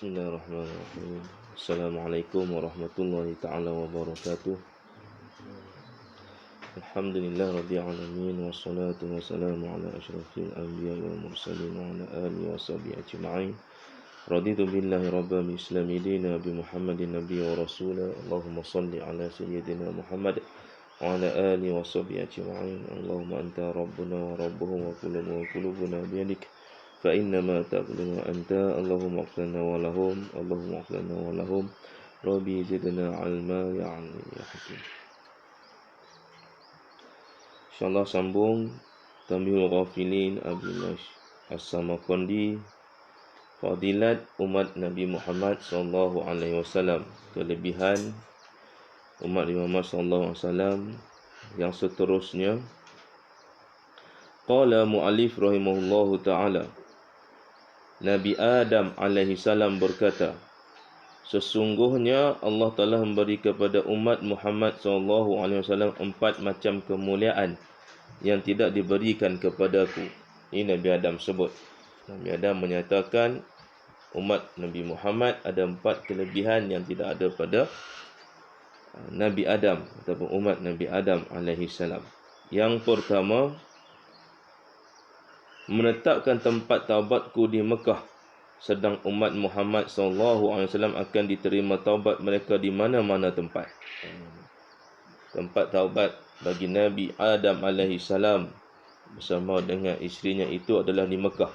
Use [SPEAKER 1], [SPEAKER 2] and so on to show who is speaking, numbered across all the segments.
[SPEAKER 1] Bismillahirrahmanirrahim. Assalamualaikum warahmatullahi ta'ala wabarakatuh. Alhamdulillah rabbil alamin, wassalatu wassalamu ala asyrafil anbiya wal mursalin wa ala alihi wa sahbihi ajma'in. Raditu billahi rabban bi islami dina bi Muhammadin nabiyya wa rasula. Allahumma salli ala sayyidina Muhammad wa ala alihi wa sahbihi ajma'in. Allahumma anta rabbuna wa rabbuhum wa qulubuna biyadik. فإنما تقدم أنت اللهم اغفر لنا ولهم اللهم اغفر لنا ولهم ربي زدنا علما يا عليم يا حكيم. InsyaAllah sambung Tanbihul Ghafilin Abilash As-Samarqandi, Fadilat umat Nabi Muhammad sallallahu alaihi wasallam, kelebihan umat Nabi Muhammad sallallahu alaihi wasallam yang seterusnya. Qala mu'alif rahimahullahu ta'ala, Nabi Adam alaihi salam berkata, sesungguhnya Allah telah memberi kepada umat Muhammad sallallahu alaihi wasallam 4 macam kemuliaan yang tidak diberikan kepadaku. Ini Nabi Adam sebut. Nabi Adam menyatakan umat Nabi Muhammad ada 4 kelebihan yang tidak ada pada Nabi Adam ataupun umat Nabi Adam alaihi salam. Yang pertama, menetapkan tempat taubatku di Mekah, sedang umat Muhammad sallallahu alaihi wasallam akan diterima taubat mereka di mana-mana tempat. Tempat taubat bagi Nabi Adam alaihi salam bersama dengan isterinya itu adalah di Mekah.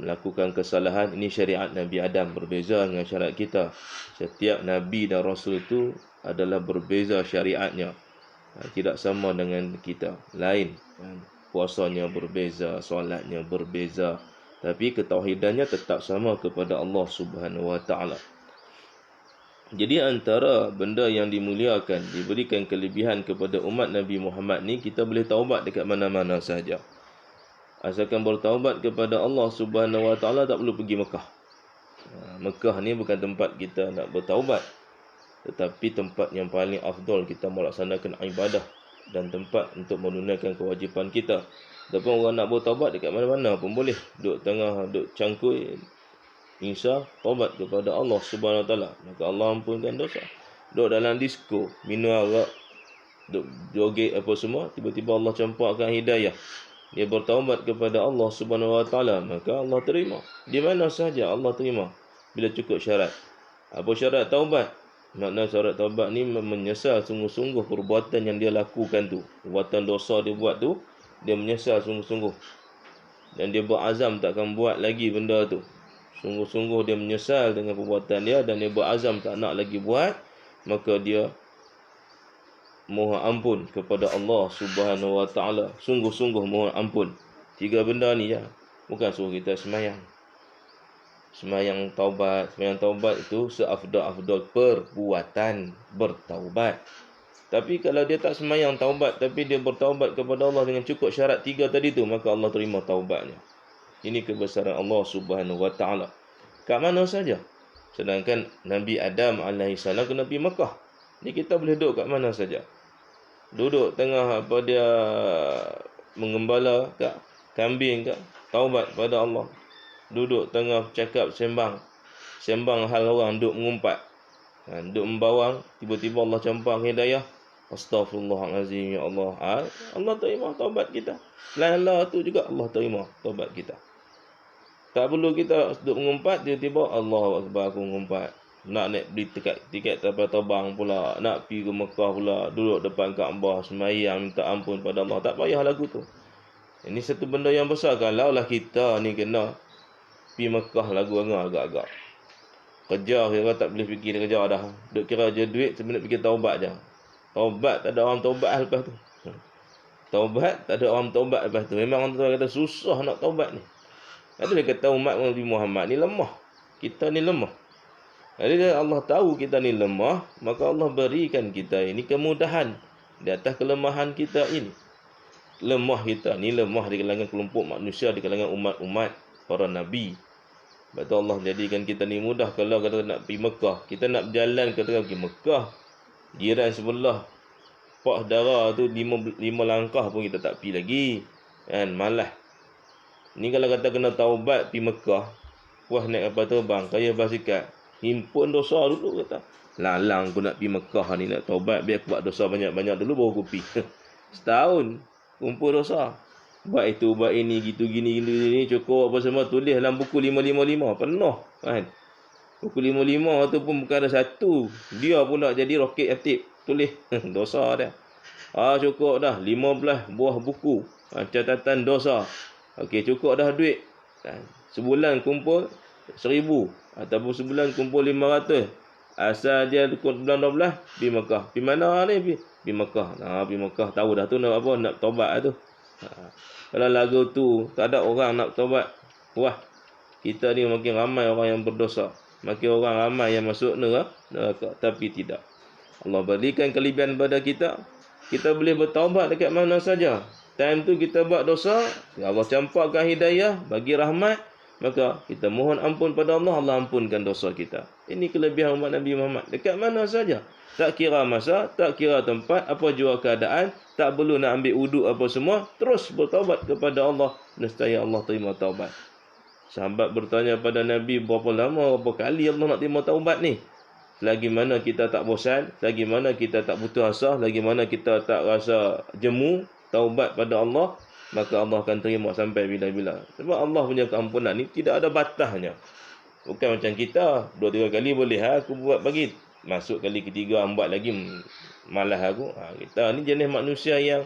[SPEAKER 1] Melakukan kesalahan, ini syariat Nabi Adam, berbeza dengan syariat kita. Setiap Nabi dan Rasul itu adalah berbeza syariatnya, tidak sama dengan kita, lain. Puasanya berbeza, solatnya berbeza, tapi ketauhidannya tetap sama kepada Allah Subhanahu wa taala. Jadi antara benda yang dimuliakan, diberikan kelebihan kepada umat Nabi Muhammad ni, kita boleh taubat dekat mana-mana sahaja. Asalkan bertaubat kepada Allah Subhanahu wa taala, tak perlu pergi Mekah. Mekah ni bukan tempat kita nak bertaubat, tetapi tempat yang paling afdal kita melaksanakan ibadah dan tempat untuk menunaikan kewajipan kita. Tapi orang nak bertaubat dekat mana-mana pun boleh. Duduk tengah, duduk cangkui, insya taubat kepada Allah Subhanahu wa taala, maka Allah ampunkan dosa. Duduk dalam disko, minum arak, duduk joget apa semua, tiba-tiba Allah campakkan hidayah, dia bertaubat kepada Allah Subhanahu wa taala, maka Allah terima. Di mana saja Allah terima bila cukup syarat. Apa syarat taubat? Makna syarat taubat ni menyesal sungguh-sungguh perbuatan yang dia lakukan tu. Perbuatan dosa dia buat tu, dia menyesal sungguh-sungguh, dan dia berazam takkan buat lagi benda tu. Sungguh-sungguh dia menyesal dengan perbuatan dia, dan dia berazam tak nak lagi buat, maka dia mohon ampun kepada Allah Subhanahu wa taala. Sungguh-sungguh mohon ampun. 3 benda ni je. Bukan suruh kita semayang. Semayang taubat itu seafdal-afdal perbuatan bertaubat. Tapi kalau dia tak semayang taubat, tapi dia bertaubat kepada Allah dengan cukup syarat 3 tadi tu, maka Allah terima taubatnya. Ini kebesaran Allah Subhanahu wa taala. Kat mana saja. Sedangkan Nabi Adam alaihi salam kena pergi Mekah. Ni kita boleh duduk kat mana saja. Duduk tengah apa dia mengembala kat kambing kat, taubat pada Allah. Duduk tengah cakap sembang hal orang, duduk mengumpat, duduk membawang, tiba-tiba Allah campak hidayah, astaghfirullahalazim, ya Allah, Allah terima taubat kita. Lala tu juga Allah terima taubat kita. Tak perlu kita duduk mengumpat, tiba-tiba Allahu akbar, aku mengumpat, nak naik beli tiket terbang pula, nak pergi ke Mekah pula, duduk depan Kaabah sembahyang minta ampun pada Allah. Tak payah lagu tu. Ini satu benda yang besar. Kalau lah kita ni kena pergi Mekah lagu agak-agak. Kerja kira tak boleh fikir kerja dah. Duk kira je duit, sebenarnya fikir taubat je. Taubat tak ada orang taubat lepas tu. Taubat tak ada orang taubat lepas tu. Memang orang tu kata susah nak taubat ni. Ada dia kata umat Nabi Muhammad ni lemah. Kita ni lemah. Jadi Allah tahu kita ni lemah, maka Allah berikan kita ini kemudahan di atas kelemahan kita ini. Lemah kita ni lemah di kalangan kelompok manusia, di kalangan umat-umat para nabi. Sebab tu Allah jadikan kita ni mudah. Kalau kata nak pergi Mekah, kita nak berjalan kata pergi Mekah, jiran sebelah pak darah tu 5 langkah pun kita tak pergi lagi, kan, malah. Ni kalau kata kena taubat pergi Mekah, puas naik kapal terbang, kaya basikal. Himpun dosa dulu kata. Lalang aku nak pergi Mekah ni, nak taubat, biar aku buat dosa banyak-banyak dulu baru aku pergi. Setahun kumpul dosa. Buat itu, buat ini, gitu gini cukup apa semua tulis dalam buku 555 penuh kan. Buku 55 tu pun bukan ada satu. Dia pula jadi roket aktif tulis dosa dia. Cukup dah 15 buah buku catatan dosa. Okey, cukup dah duit. Sebulan kumpul 1000 ataupun sebulan kumpul 500. Asal dia bulan 12 pergi Mekah. Pergi mana ni? Pergi Mekah. Pergi Mekah tahu dah tu nak apa, nak taubat tu. Kalau lagu tu tak ada orang nak taubat, wah, kita ni makin ramai orang yang berdosa, makin orang ramai yang masuk neraka. Tapi tidak. Allah berikan kelebihan pada kita. Kita boleh bertaubat dekat mana saja. Time tu kita buat dosa, Allah campakkan hidayah, bagi rahmat, maka kita mohon ampun pada Allah, Allah ampunkan dosa kita. Ini kelebihan umat Nabi Muhammad. Dekat mana saja. Tak kira masa, tak kira tempat, apa jua keadaan, tak perlu nak ambil wuduk apa semua, terus bertaubat kepada Allah. Nescaya Allah terima taubat. Sahabat bertanya pada Nabi, berapa lama, berapa kali Allah nak terima taubat ni? Selagi mana kita tak bosan, selagi mana kita tak putus asa, selagi mana kita tak rasa jemu, taubat pada Allah, maka Allah akan terima sampai bila-bila. Sebab Allah punya keampunan ni tidak ada batasnya. Bukan macam kita, 2-3 kali boleh, aku buat bagi, masuk kali ketiga, buat lagi, malas aku. Kita ni jenis manusia yang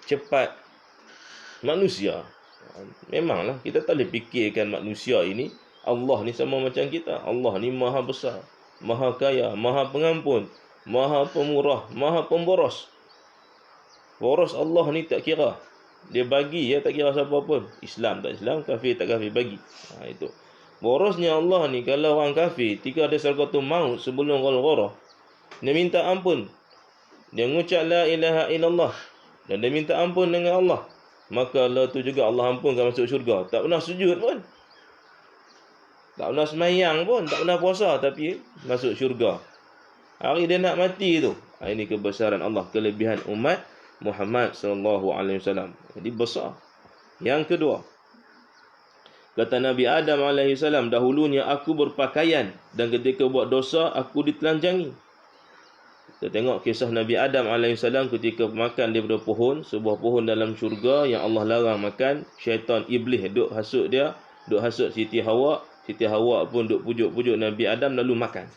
[SPEAKER 1] cepat. Manusia. Memanglah, kita tak boleh fikirkan manusia ini, Allah ni sama macam kita. Allah ni maha besar, maha kaya, maha pengampun, maha pemurah, maha pemboros. Boros Allah ni tak kira. Dia bagi, ya, tak kira siapa pun. Islam tak Islam, kafir tak kafir, bagi. Itu. Borosnya Allah ni, kalau orang kafir, tika ada sakaratul maut sebelum ghargharah, dia minta ampun. Dia mengucap la ilaha illallah dan dia minta ampun dengan Allah, maka Allah tu juga Allah ampunkan masuk syurga. Tak pernah sujud pun, tak pernah semayang pun, tak pernah puasa, tapi masuk syurga. Hari dia nak mati tu. Ini kebesaran Allah, kelebihan umat Muhammad sallallahu alaihi wasallam. Jadi besar. Yang kedua, kata Nabi Adam alaihi salam, dahulunya aku berpakaian dan ketika buat dosa aku ditelanjangi. Kita tengok kisah Nabi Adam alaihi salam ketika makan daripada pohon, sebuah pohon dalam syurga yang Allah larang makan. Syaitan iblis duk hasut dia, duk hasut Siti Hawa. Siti Hawa pun duk pujuk-pujuk Nabi Adam lalu makan.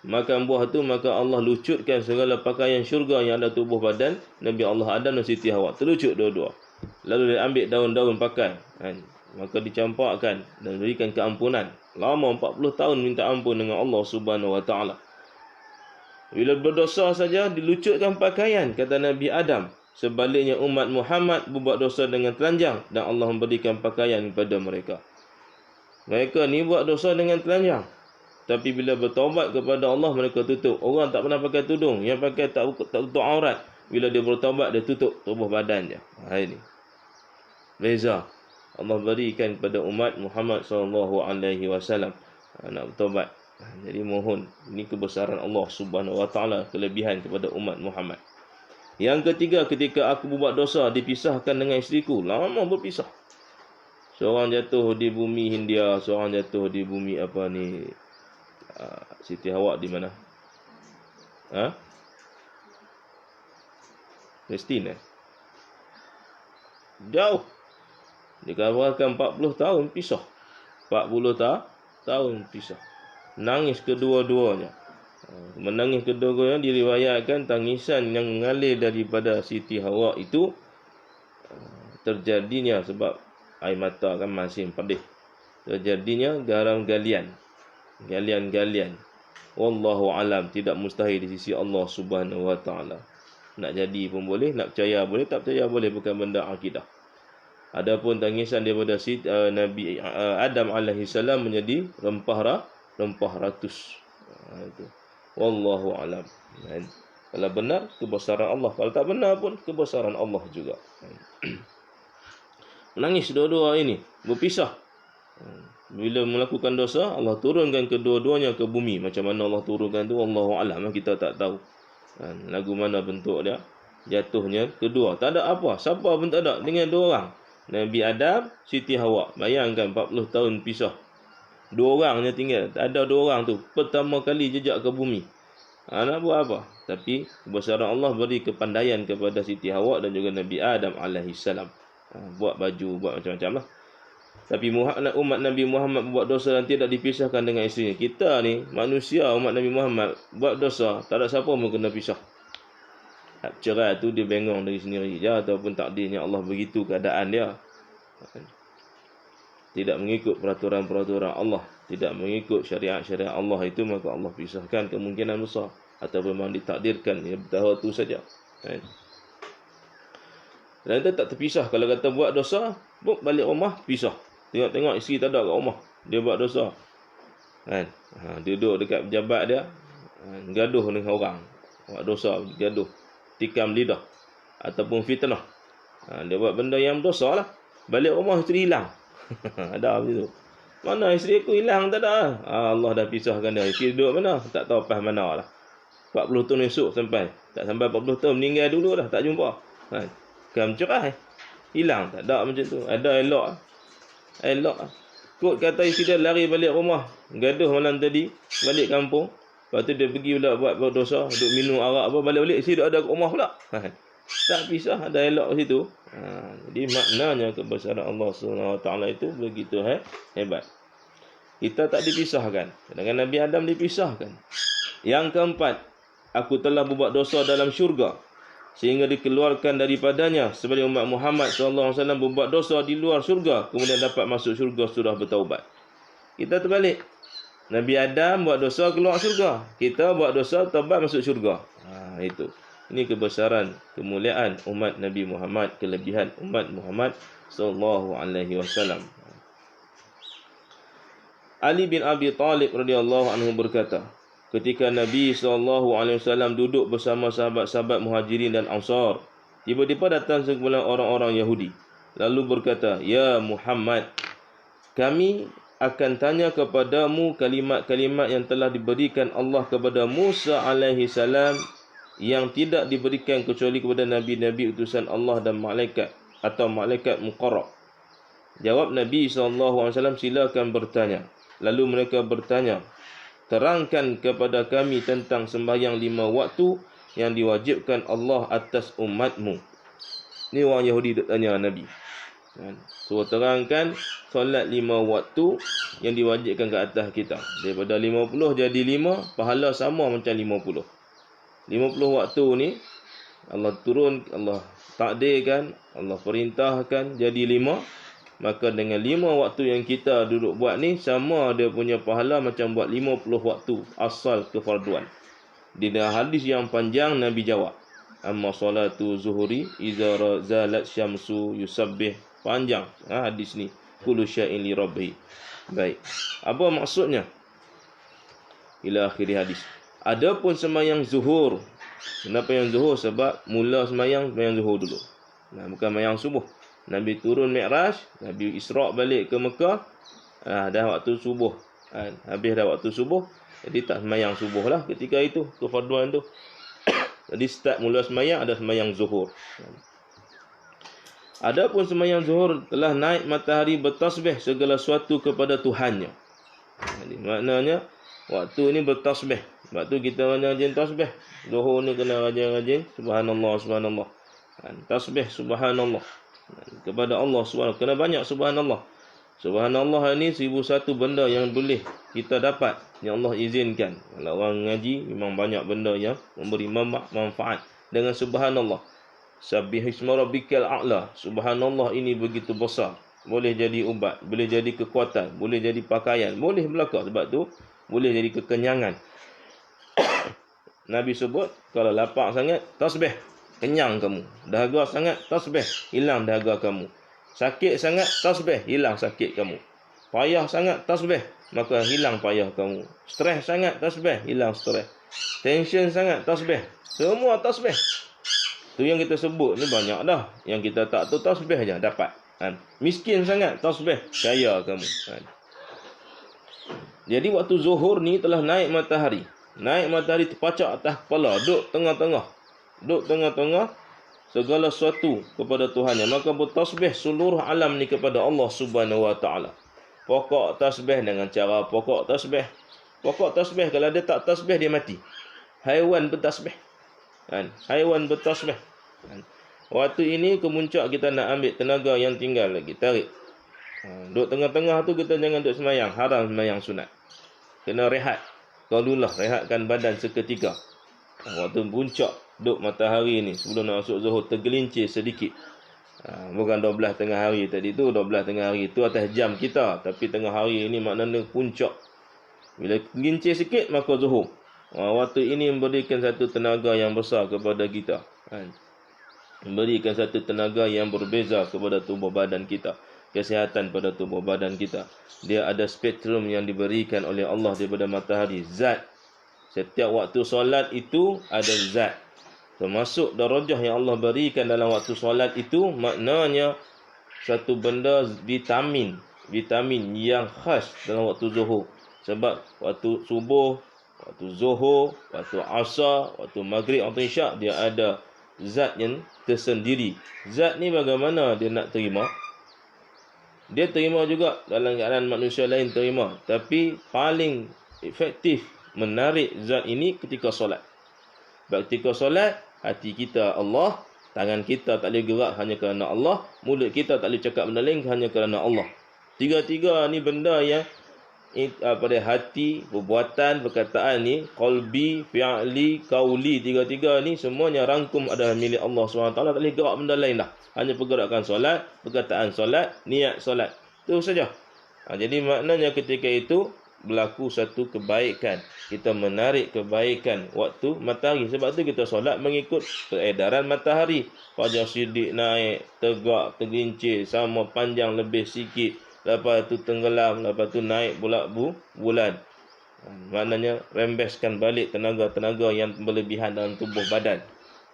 [SPEAKER 1] Makan buah tu, maka Allah lucutkan segala pakaian syurga yang ada tubuh badan Nabi Allah Adam dan Siti Hawa. Terlucut dua-dua. Lalu dia ambil daun-daun pakai. Maka dicampakkan dan berikan keampunan. Lama 40 tahun minta ampun dengan Allah Subhanahu Wa Taala. Bila berdosa saja dilucutkan pakaian, kata Nabi Adam. Sebaliknya umat Muhammad berbuat dosa dengan telanjang dan Allah memberikan pakaian kepada mereka. Mereka ni buat dosa dengan telanjang, tapi bila bertaubat kepada Allah, mereka tutup. Orang tak pernah pakai tudung, yang pakai tak tutup aurat. Bila dia bertaubat, dia tutup tubuh badan dia. Ini beza Allah berikan kepada umat Muhammad SAW nak bertaubat. Jadi mohon, ini kebesaran Allah Subhanahu Wa Taala, kelebihan kepada umat Muhammad. Yang ketiga, ketika aku berbuat dosa, dipisahkan dengan isteriku. Lama berpisah. Seorang jatuh di bumi Hindia, seorang jatuh di bumi apa ni, Siti Hawa di mana? Palestin. Jauh. Dikabarkan 40 tahun pisah. 40 tahun pisah. Nangis kedua-duanya. Menangis kedua-duanya, diriwayatkan tangisan yang mengalir daripada Siti Hawa itu terjadinya sebab air mata kan masih pedih. Terjadinya garam galian. Galian-galian. Wallahu alam, tidak mustahil di sisi Allah Subhanahu Wa Taala. Nak jadi pun boleh, nak percaya boleh, tak percaya boleh, bukan benda akidah. Adapun tangisan daripada Nabi Adam alaihi salam menjadi rempah ratus. Itu. Wallahu alam. Kalau benar, kebesaran Allah. Kalau tak benar pun, kebesaran Allah juga. Menangis dua-dua ini, berpisah. Bila melakukan dosa, Allah turunkan kedua-duanya ke bumi. Macam mana Allah turunkan tu, Wallahu alam, kita tak tahu. Lagu mana bentuk dia, jatuhnya kedua. Tak ada apa, siapa pun tak ada, dengan dua orang. Nabi Adam, Siti Hawa. Bayangkan 40 tahun pisah. 2 orang je tinggal. Ada 2 orang tu. Pertama kali jejak ke bumi. Nak buat apa? Tapi kebesaran Allah beri kepandaian kepada Siti Hawa dan juga Nabi Adam alaihissalam. Buat baju, buat macam-macam lah. Tapi umat Nabi Muhammad buat dosa dan tidak dipisahkan dengan isterinya. Kita ni, manusia umat Nabi Muhammad, buat dosa, tak ada siapa pun kena pisah. Cerai tu dia bengong dari sendiri je, ataupun takdirnya Allah begitu keadaan dia. Tidak mengikut peraturan-peraturan Allah, tidak mengikut syariat-syariat Allah itu, maka Allah pisahkan kemungkinan besar. Ataupun memang ditakdirkan, ya betahun tu saja. Dan kita tak terpisah. Kalau kata buat dosa, balik rumah, pisah. Tengok-tengok isteri tak ada kat rumah, dia buat dosa. Duduk dekat pejabat dia, gaduh dengan orang, buat dosa, gaduh, tikam lidah ataupun fitnah. Dia buat benda yang berdosa lah. Balik rumah isteri hilang. Ada macam tu. Mana isteri aku hilang? Tak ada. Allah dah pisahkan dia. Isteri duduk mana? Tak tahu pas mana lah. 40 tahun esok sampai. Tak sampai 40 tahun meninggal dulu dah. Tak jumpa. Kam cerai. Hilang. Tak ada macam tu. Ada elok. Kot kata isteri dia lari balik rumah. Gaduh malam tadi. Balik kampung. Lepas tu dia pergi pula buat dosa. Duduk minum arak apa. Balik-balik isteri dia ada kat rumah pula. Tak pisah. Ada elok kat situ. Jadi maknanya kebesaran Allah SWT itu begitu hebat. Kita tak dipisahkan. Dengan Nabi Adam dipisahkan. Yang keempat, aku telah berbuat dosa dalam syurga sehingga dikeluarkan daripadanya, sebagai umat Muhammad SAW berbuat dosa di luar syurga, kemudian dapat masuk syurga sudah bertaubat. Kita terbalik. Nabi Adam buat dosa keluar syurga, kita buat dosa taubat masuk syurga. Itu. Ini kebesaran, kemuliaan umat Nabi Muhammad, kelebihan umat Muhammad SAW. Ali bin Abi Talib radhiyallahu anhu berkata, ketika Nabi SAW duduk bersama sahabat-sahabat Muhajirin dan Ansar, tiba-tiba datang sekumpulan orang-orang Yahudi, lalu berkata, "Ya Muhammad, kami akan tanya kepadamu kalimat-kalimat yang telah diberikan Allah kepada Musa alaihi salam, yang tidak diberikan kecuali kepada nabi-nabi utusan Allah dan malaikat atau malaikat muqarrab." Jawab Nabi SAW, "Silakan bertanya." Lalu mereka bertanya, "Terangkan kepada kami tentang sembahyang 5 waktu yang diwajibkan Allah atas umatmu." Ini orang Yahudi tanya Nabi. So terangkan solat 5 waktu yang diwajibkan ke atas kita. Daripada 50 jadi 5, pahala sama macam 50. 50 waktu ni Allah turun, Allah takdirkan, Allah perintahkan jadi 5. Maka dengan 5 waktu yang kita duduk buat ni, sama dia punya pahala macam buat 50 waktu asal kefarduan. Di dalam hadis yang panjang Nabi jawab, "Amma salatu zuhuri iza zalat syamsu yusabbih." Panjang hadis ni. Kullu syai'in li rabbih. Baik. Apa maksudnya? Ila akhir hadis. Adapun sembahyang zuhur. Kenapa yang zuhur? Sebab mula sembahyang zuhur dulu. Bukan sembahyang subuh. Nabi turun Mi'raj, Nabi Isra' balik ke Mekah, dah waktu subuh. Habis dah waktu subuh, jadi tak sembahyang subuh lah ketika itu, kefarduan tu. Jadi start mula sembahyang, ada sembahyang zuhur. Adapun sembahyang zuhur telah naik matahari bertasbih segala sesuatu kepada Tuhannya. Jadi maknanya waktu ni bertasbih. Sebab tu kita rajin tasbih. Zuhur ni kena rajin-rajin subhanallah, subhanallah. Tasbih subhanallah kepada Allah SWT. Kena banyak subhanallah. Subhanallah ni 1001 benda yang boleh kita dapat, yang Allah izinkan. Kalau orang ngaji, memang banyak benda yang memberi manfaat dengan subhanallah. Sabbihisma rabbikal a'la. Subhanallah ini begitu besar. Boleh jadi ubat, boleh jadi kekuatan, boleh jadi pakaian, boleh belaka. Sebab tu boleh jadi kekenyangan. Nabi sebut, kalau lapar sangat, tasbih, kenyang kamu. Dahaga sangat, tasbih, hilang dahaga kamu. Sakit sangat, tasbih, hilang sakit kamu. Payah sangat, tasbih, maka hilang payah kamu. Stres sangat, tasbih, hilang stres. Tension sangat, tasbih. Semua tasbih. Tu yang kita sebut ni banyak dah. Yang kita tak tahu, tasbih aja dapat. Miskin sangat, tasbih, kaya kamu. Jadi waktu zuhur ni telah naik matahari. Naik matahari terpacak atas kepala, duduk tengah-tengah. Duduk tengah-tengah segala sesuatu kepada Tuhannya, maka bertasbih seluruh alam ni kepada Allah Subhanahu wa taala. Pokok tasbih dengan cara pokok tasbih. Pokok tasbih, kalau dia tak tasbih dia mati. Haiwan bertasbih. Kan? Haiwan bertasbih. Kan? Waktu ini kemuncak kita nak ambil tenaga yang tinggal lagi. Tarik. Duduk tengah-tengah tu kita jangan duduk semayang. Haram semayang sunat. Kena rehat. Qaulullah, rehatkan badan seketika. Waktu puncak duduk matahari ni, sebelum nak masuk zuhur, tergelincir sedikit. Bukan 12 tengah hari tadi tu, 12 tengah hari tu atas jam kita. Tapi tengah hari ini maknanya puncak. Bila tergelincir sikit, maka zuhur. Waktu ini memberikan satu tenaga yang besar kepada kita. Memberikan satu tenaga yang berbeza kepada tubuh badan kita. Kesihatan pada tubuh badan kita. Dia ada spektrum yang diberikan oleh Allah daripada matahari. Zat. Setiap waktu solat itu ada zat. Termasuk darajah yang Allah berikan dalam waktu solat itu, maknanya satu benda vitamin yang khas dalam waktu zuhur. Sebab waktu subuh, waktu zuhur, waktu asar, waktu maghrib, waktu isyak, dia ada zat yang tersendiri. Zat ni bagaimana dia nak terima? Dia terima juga dalam keadaan manusia lain terima. Tapi paling efektif menarik zat ini ketika solat. Sebab ketika solat, hati kita Allah, tangan kita tak boleh gerak hanya kerana Allah, mulut kita tak boleh cakap benda lain hanya kerana Allah. Tiga-tiga ni benda yang pada hati, perbuatan, perkataan ni, qalbi, fi'li, qauli, tiga-tiga ni semuanya rangkum adalah milik Allah SWT. Tak boleh gerak benda lain dah. Hanya pergerakan solat, perkataan solat, niat solat. Itu saja. Jadi maknanya ketika itu berlaku satu kebaikan. Kita menarik kebaikan waktu matahari. Sebab tu kita solat mengikut peredaran matahari. Fajar sidik naik, tegak, tergincir, sama panjang lebih sikit. Lepas tu tenggelam, lepas tu naik pula bulan. Maknanya rembeskan balik tenaga-tenaga yang berlebihan dalam tubuh badan.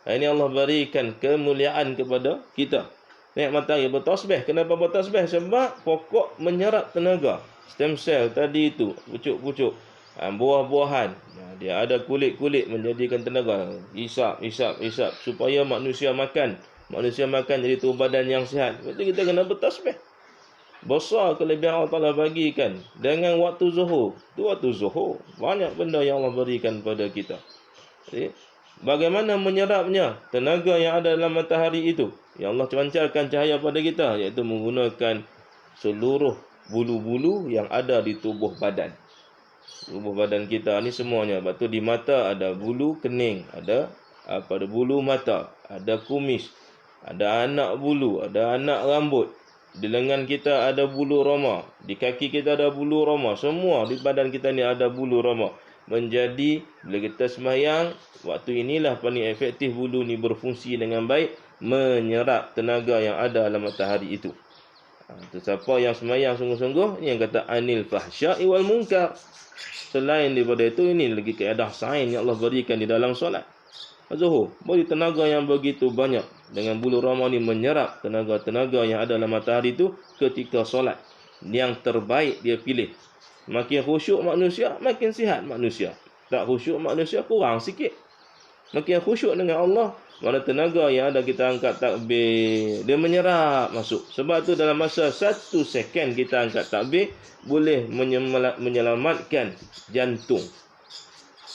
[SPEAKER 1] Ini Allah berikan kemuliaan kepada kita. Naik matahari bertasbih. Kenapa bertasbih? Sebab pokok menyerap tenaga. Stem cell tadi itu, pucuk-pucuk, buah-buahan, dia ada kulit-kulit menjadikan tenaga. Isap supaya manusia makan. Manusia makan jadi tubuh badan yang sihat. Jadi kita kena bertasbih. Besar kelebihan Allah Ta'ala bagikan dengan waktu zuhur. Itu waktu zuhur. Banyak benda yang Allah berikan kepada kita. Jadi, bagaimana menyerapnya tenaga yang ada dalam matahari itu? Yang Allah pancarkan cahaya pada kita, iaitu menggunakan seluruh bulu-bulu yang ada di tubuh badan. Tubuh badan kita ni semuanya. Lepas tu di mata ada bulu kening, ada bulu mata, ada kumis, ada anak bulu, ada anak rambut. Di lengan kita ada bulu roma, di kaki kita ada bulu roma. Semua di badan kita ni ada bulu roma. Menjadi bila kita sembahyang, waktu inilah paling efektif bulu ni berfungsi dengan baik, menyerap tenaga yang ada dalam matahari itu. Siapa yang sembahyang sungguh-sungguh, yang kata anil fahsya'i wal munkar. Selain daripada itu, ini lagi keadaan sains yang Allah berikan di dalam solat zuhur. Beri tenaga yang begitu banyak. Dengan bulu roma ni menyerap tenaga-tenaga yang ada dalam matahari itu ketika solat. Yang terbaik dia pilih. Makin khusyuk manusia, makin sihat manusia. Tak khusyuk manusia, kurang sikit. Makin khusyuk dengan Allah, mana tenaga yang ada kita angkat takbir, dia menyerap masuk. Sebab tu dalam masa 1 second kita angkat takbir, boleh menyelamatkan jantung.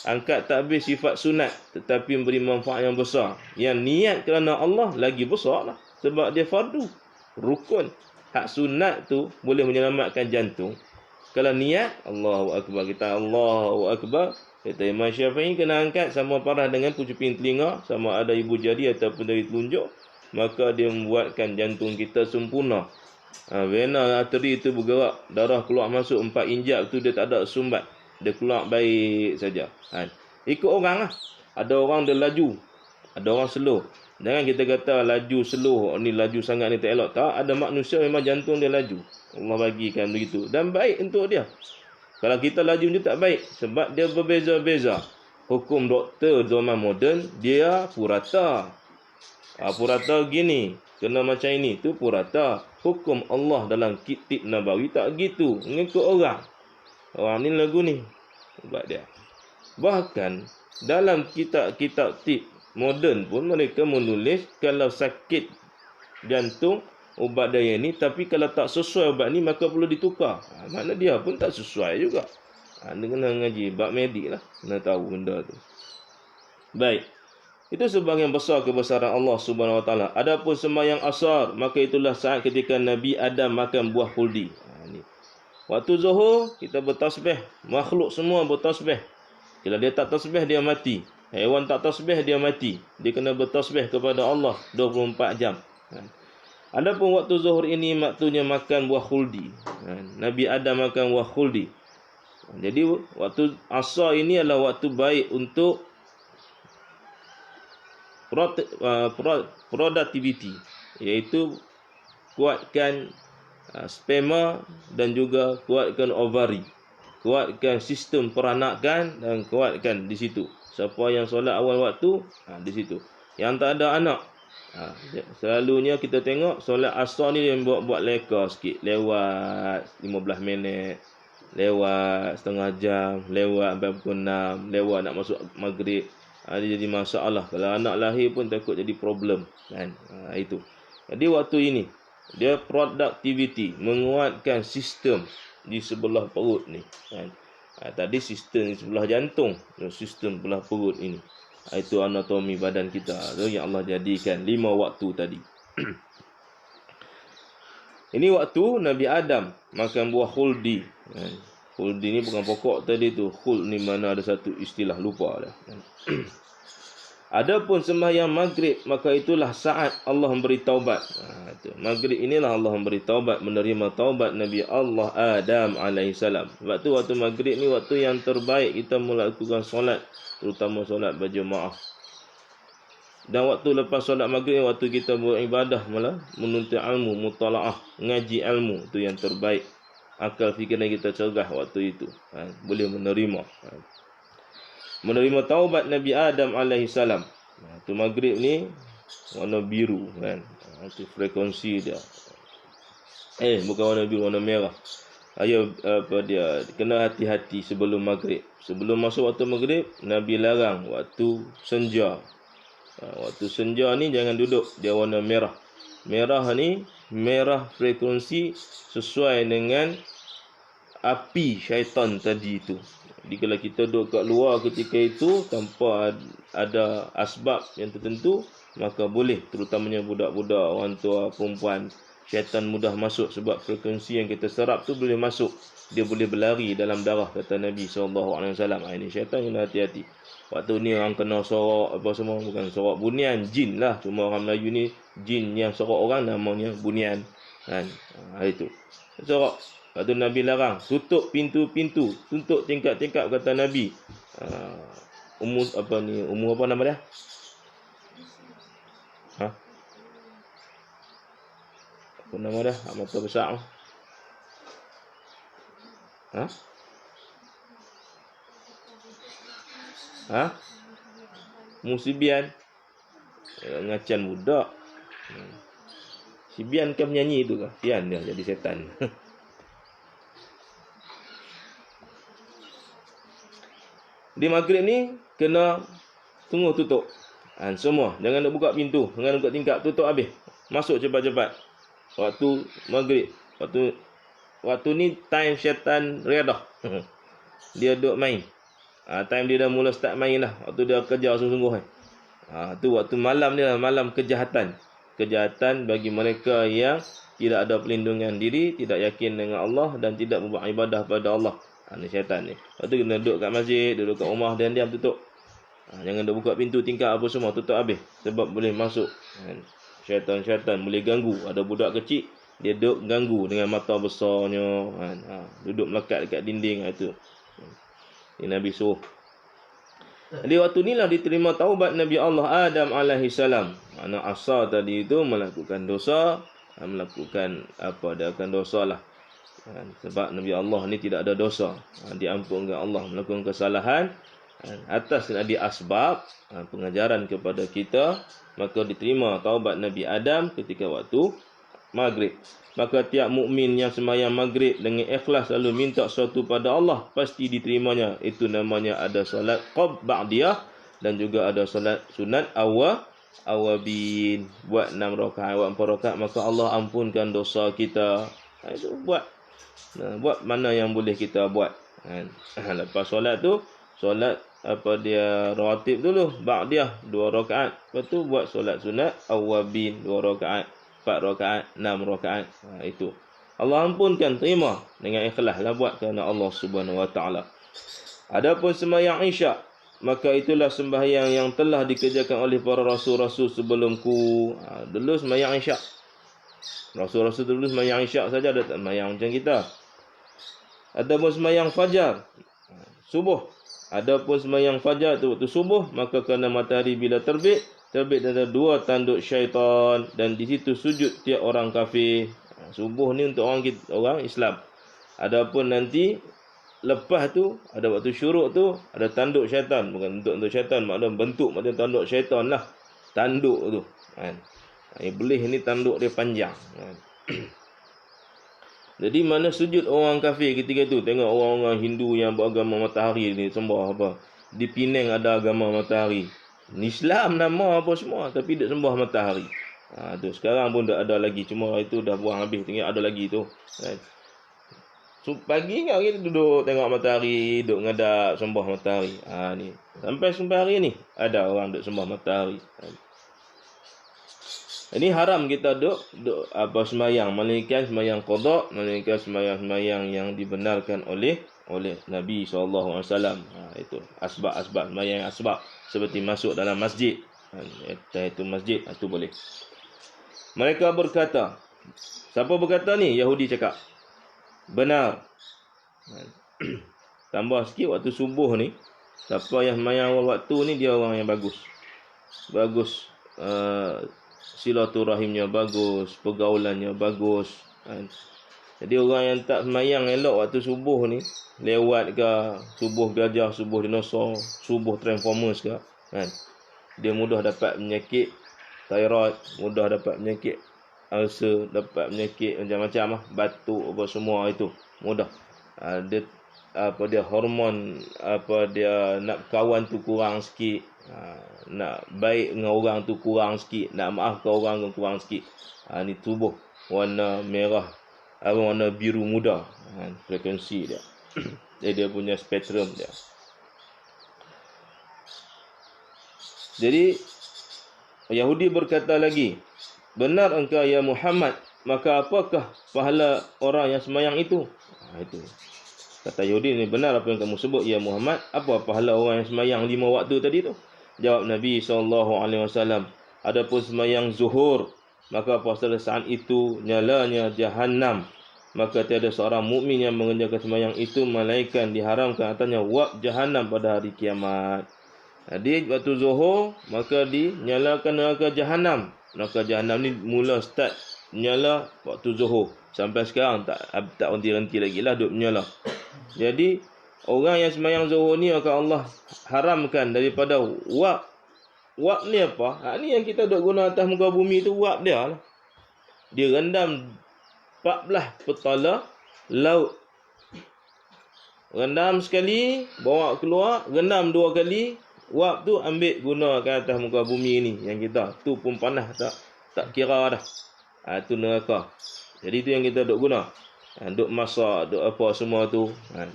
[SPEAKER 1] Angkat takbir sifat sunat, tetapi memberi manfaat yang besar. Yang niat kerana Allah lagi besar lah. Sebab dia fardu, rukun. Hak sunat tu boleh menyelamatkan jantung. Kalau niat, Allahu Akbar. Kita Allahu Akbar. Kata Imam Syafi'i kena angkat sama parah dengan pucuping telinga. Sama ada ibu jari ataupun dari telunjuk. Maka dia membuatkan jantung kita sempurna. Vena arteri itu bergerak. Darah keluar masuk 4 injak tu dia tak ada sumbat. Dia keluar baik saja. Ikut orang lah. Ada orang dia laju, ada orang slow. Jangan kita kata laju slow, ni laju sangat ni tak elok. Tak, ada manusia memang jantung dia laju. Allah bagikan begitu. Dan baik untuk dia. Kalau kita laju dia tak baik. Sebab dia berbeza-beza. Hukum doktor zaman moden, dia purata. Purata gini, kena macam ini. Tu purata. Hukum Allah dalam kitab Nabawi tak gitu. Mengikut orang. Orang ni lagu ni. Buat dia. Bahkan dalam kitab-kitab tip moden pun mereka menulis kalau sakit jantung ubat dia ni, tapi kalau tak sesuai ubat ni maka perlu ditukar. Makna dia pun tak sesuai juga. Dia kena ngaji bab medik lah, kena tahu benda tu. Baik. Itu sebahagian besar kebesaran Allah Subhanahu Wa Taala. Adapun sembahyang asar, maka itulah saat ketika Nabi Adam makan buah khuldi. Ni. Waktu zuhur kita bertasbih, makhluk semua bertasbih. Kalau dia tak tasbih dia mati. Haiwan tak tasbih dia mati. Dia kena bertasbih kepada Allah 24 jam. Adapun waktu zuhur ini waktunya makan buah khuldi. Nabi Adam makan buah khuldi. Jadi waktu asar ini adalah waktu baik untuk productivity, iaitu kuatkan sperma dan juga kuatkan ovari, kuatkan sistem peranakan dan kuatkan di situ. Siapa yang solat awal waktu, di situ. Yang tak ada anak, selalunya kita tengok solat asar ni yang buat leka sikit, lewat 15 minit, lewat setengah jam, lewat sampai pukul 6, lewat nak masuk maghrib. Dia jadi masalah. Kalau anak lahir pun takut jadi problem kan. Itu. Jadi waktu ini dia productivity, menguatkan sistem di sebelah perut ni kan. Tadi sistem di sebelah jantung, sistem sebelah perut ini. Itu anatomi badan kita tu yang Allah jadikan 5 waktu tadi. Ini waktu Nabi Adam makan buah khuldi kan. Khuldi ni bukan pokok tadi tu. Khuld ni mana ada satu istilah, lupa dah. Adapun sembahyang maghrib, maka itulah saat Allah memberi taubat. Maghrib inilah Allah memberi taubat, menerima taubat Nabi Allah Adam alaihissalam. Sebab tu waktu maghrib ni waktu yang terbaik kita melakukan solat, terutama solat berjemaah. Dan waktu lepas solat maghrib, waktu kita beribadah malah menuntut ilmu, mutalaah, ngaji ilmu, tu yang terbaik. Akal fikiran kita cergah waktu itu. Boleh menerima. Menerima taubat Nabi Adam alaihissalam. Tu maghrib ni warna biru kan. Itu frekuensi dia. Bukan warna biru, warna merah. Ayo dia kena hati-hati sebelum maghrib. Sebelum masuk waktu maghrib, Nabi larang waktu senja. Waktu senja ni jangan duduk, dia warna merah. Merah ni merah frekuensi sesuai dengan api syaitan tadi itu. Jadi kalau kita duduk kat luar ketika itu tanpa ada asbab yang tertentu, maka boleh, terutamanya budak-budak, orang tua, perempuan, syaitan mudah masuk sebab frekuensi yang kita serap tu boleh masuk. Dia boleh berlari dalam darah, kata Nabi SAW. Ini syaitan, kena hati-hati. Waktu ni orang kena sorok apa semua, bukan sorok bunian, jin lah. Cuma orang Melayu ni jin yang sorok orang namanya bunian kan. Itu sorok. Waktu Nabi larang, tutup pintu-pintu, tutup tingkap-tingkap, kata Nabi. Umur apa nama dia? Apa nama dia? Mata besar. Musibian. Ngacan budak. Sibian kan penyanyi tu kah? Pian dia jadi setan. Di maghrib ni kena tunggu tutup. Semua jangan nak buka pintu, jangan buka tingkap, tutup habis. Masuk cepat-cepat. Waktu maghrib, waktu ni time syaitan redah. Dia duk main. Time dia dah mula start main lah. Waktu dia kerja sungguh-sungguh. Tu waktu malam dia, malam kejahatan. Kejahatan bagi mereka yang tidak ada pelindungan diri, tidak yakin dengan Allah dan tidak membuat ibadah pada Allah. Ni syaitan ni. Lepas tu kena duduk kat masjid, duduk kat rumah, dan diam tutup. Jangan duk buka pintu, tingkap apa semua, tutup habis. Sebab boleh masuk. Syaitan-syaitan boleh ganggu. Ada budak kecil, dia duduk ganggu dengan mata besarnya. Duduk melekat dekat dinding. Itu ini Nabi suruh. Jadi waktu inilah diterima taubat Nabi Allah Adam alaihissalam. Anak asal tadi itu melakukan dosa. Melakukan apa, dia akan dosa lah. Sebab Nabi Allah ni tidak ada dosa, diampunkan Allah, melakukan kesalahan atas Nabi asbab pengajaran kepada kita, maka diterima taubat Nabi Adam ketika waktu maghrib. Maka tiap mukmin yang sembahyang maghrib dengan ikhlas lalu minta sesuatu pada Allah, pasti diterimanya. Itu namanya ada solat ba'diyah, dan juga ada solat sunat awabin, buat 6 rakaat, buat 4 rakaat, maka Allah ampunkan dosa kita. Itu buat mana yang boleh kita buat. Lepas solat tu, solat rawatib dulu, ba'diyah 2 rakaat. Lepas tu buat solat sunat awabin 2 rakaat, 4 rakaat, 6 rakaat. Itu Allah ampunkan, terima dengan ikhlas lah buat kerana Allah Subhanahu Wa Taala. Adapun sembahyang Isyak, maka itulah sembahyang yang telah dikerjakan oleh para rasul-rasul sebelumku. Dulu sembahyang Isyak, rasul-rasul dulu sembahyang Isyak saja, ada tak sembahyang macam kita. Adapun sembahyang fajar, subuh. Adapun sembahyang fajar tu waktu subuh, maka kerana matahari bila terbit ada 2 tanduk syaitan, dan di situ sujud tiap orang kafir. Subuh ni untuk orang Islam. Adapun nanti lepas tu, ada waktu syuruk tu, ada tanduk syaitan. Bukan untuk syaitan, maknanya bentuk macam tanduk syaitan lah. Tanduk tu. Iblis ni tanduk dia panjang. Jadi mana sujud orang kafir ketika tu. Tengok orang-orang Hindu yang beragama matahari ni sembah apa. Di Penang ada agama matahari. Islam nama apa semua, tapi dia sembah matahari. Tu sekarang pun dah ada lagi, cuma itu dah buang habis, tinggal ada lagi tu. So, pagi kan kita duduk tengok matahari, duduk ngadak sembah matahari. Ni sampai sampai hari ni ada orang duduk sembah matahari. Ini haram kita duduk sembahyang, melainkan sembahyang qada, melainkan sembahyang yang dibenarkan oleh Nabi SAW. Itu asbab sembahyang asbab, seperti masuk dalam masjid. Itu masjid, itu boleh. Mereka berkata, siapa berkata ni? Yahudi cakap, benar. Tambah sikit, waktu subuh ni, siapa yang sembahyang waktu ni, dia orang yang bagus. Silaturahimnya bagus, pergaulannya bagus. Jadi orang yang tak sembahyang elok waktu subuh ni, lewat ke subuh gajah, subuh dinosaur, subuh transformers ke, dia mudah dapat penyakit thyroid, mudah dapat penyakit ulcer, dapat penyakit macam-macam lah, batuk apa semua itu mudah. Dia hormon dia nak kawan tu kurang sikit, nak baik dengan orang tu kurang sikit, nak maafkan orang tu kurang sikit. Ni tubuh warna merah, warna biru muda, frekuensi dia. Dia punya spektrum dia. Jadi Yahudi berkata lagi, benar engkau ya Muhammad, maka apakah pahala orang yang sembahyang itu? Itu kata Yahudi ni, benar apa yang kamu sebut ya Muhammad, apa pahala orang yang sembahyang 5 waktu tadi tu? Jawab Nabi SAW, adapun sembahyang zuhur, maka pada saat itu nyalanya Jahannam, maka tiada seorang mukmin yang mengerjakan sembahyang itu melainkan diharamkan atasnya wak Jahannam pada hari kiamat. Jadi waktu zuhur, maka dinyalakan neraka Jahannam. Neraka Jahannam ni mula start menyala waktu zuhur, sampai sekarang tak henti-henti lagi lah duk menyala. Jadi orang yang sembahyang zuhur ni, maka Allah haramkan daripada wak. Wak ni apa? Ni yang kita duk guna atas muka bumi tu, wak dia lah. Dia rendam 14 petala laut. Rendam sekali, bawa keluar, rendam 2 kali. Wap tu ambil gunakan atas muka bumi ni yang kita. Tu pun panas tak kira dah. Tu neraka. Jadi tu yang kita duk guna. Duk masak, duk apa semua tu.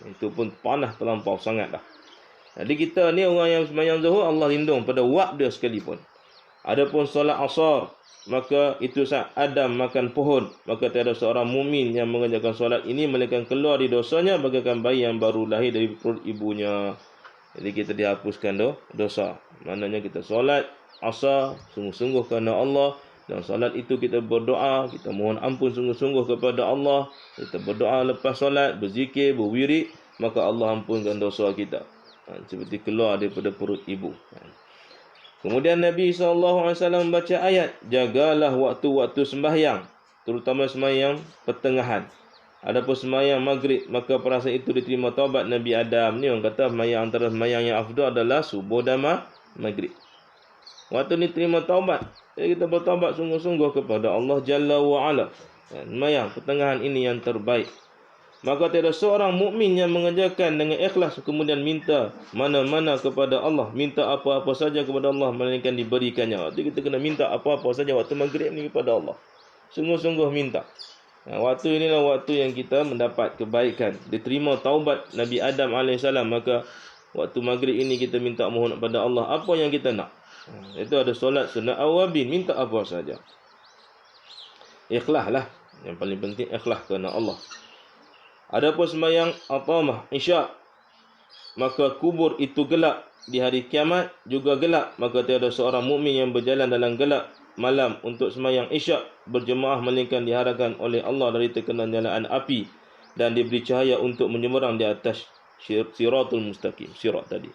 [SPEAKER 1] Itu pun panas terlampau sangat dah. Jadi kita ni orang yang sembahyang zuhur, Allah lindung pada wap dia sekalipun. Adapun solat asar, maka itu saat Adam makan pohon, maka tiada seorang mukmin yang mengerjakan solat ini melainkan keluar di dosanya bagaikan bayi yang baru lahir dari perut ibunya. Jadi kita dihapuskan dosa. Maknanya kita solat asar sungguh-sungguh kerana Allah. Dan solat itu kita berdoa, kita mohon ampun sungguh-sungguh kepada Allah. Kita berdoa lepas solat, berzikir, berwirid, maka Allah ampunkan dosa kita. Seperti keluar daripada perut ibu. Kemudian Nabi SAW membaca ayat, jagalah waktu-waktu sembahyang, terutama sembahyang pertengahan. Adapun sembahyang maghrib, maka pada saat itu diterima taubat Nabi Adam. Ni orang kata sembahyang antara sembahyang yang afdal adalah subuh dan maghrib. Waktu ni terima taubat. Jadi kita bertaubat sungguh-sungguh kepada Allah Jalla wa'ala. Sembahyang pertengahan ini yang terbaik. Maka tiada seorang mukmin yang mengerjakan dengan ikhlas kemudian minta mana-mana kepada Allah, minta apa-apa saja kepada Allah melainkan diberikannya. Waktu kita kena minta apa-apa saja waktu maghrib ni kepada Allah. Sungguh-sungguh minta. Waktu inilah waktu yang kita mendapat kebaikan. Diterima taubat Nabi Adam AS. Maka waktu maghrib ini kita minta mohon kepada Allah apa yang kita nak. Itu ada solat sunat awabin, minta apa saja. Ikhlas lah. Yang paling penting ikhlas kerana Allah. Adapun sembahyang atamah isyak, maka kubur itu gelap di hari kiamat juga gelap, maka tiada seorang mukmin yang berjalan dalam gelap malam untuk sembahyang isyak berjemaah melainkan diharapkan oleh Allah dari terkena nyalaan api dan diberi cahaya untuk menyeberang di atas siratul mustaqim, sirat tadi.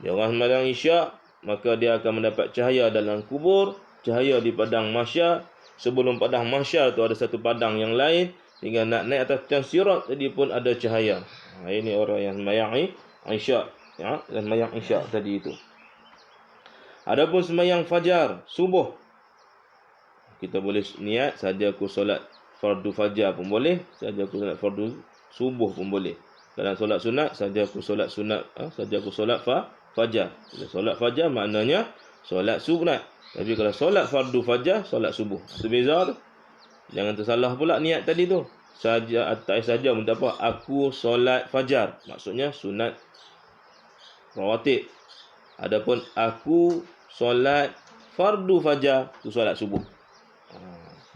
[SPEAKER 1] Dia orang sembahyang isyak, maka dia akan mendapat cahaya dalam kubur, cahaya di padang mahsyar. Sebelum padang mahsyar tu ada satu padang yang lain, hingga nak naik atas tiang sirat tadi pun ada cahaya. Ini orang yang sembahyang isyak, ya, dan sembahyang isyak tadi itu. Adapun sembahyang fajar, subuh, kita boleh niat saja aku solat fardu fajar pun boleh, saja aku solat fardu subuh pun boleh. Dalam solat sunat saja aku solat sunat, saja aku solat fajar. Bila solat fajar maknanya solat sunat. Tapi kalau solat fardu fajar, solat subuh. Itu beza tu. Jangan tersalah pula niat tadi tu. Saja atas saja minta apa? Aku solat fajar. Maksudnya sunat rawatib. Adapun aku solat fardu fajar, tu solat subuh.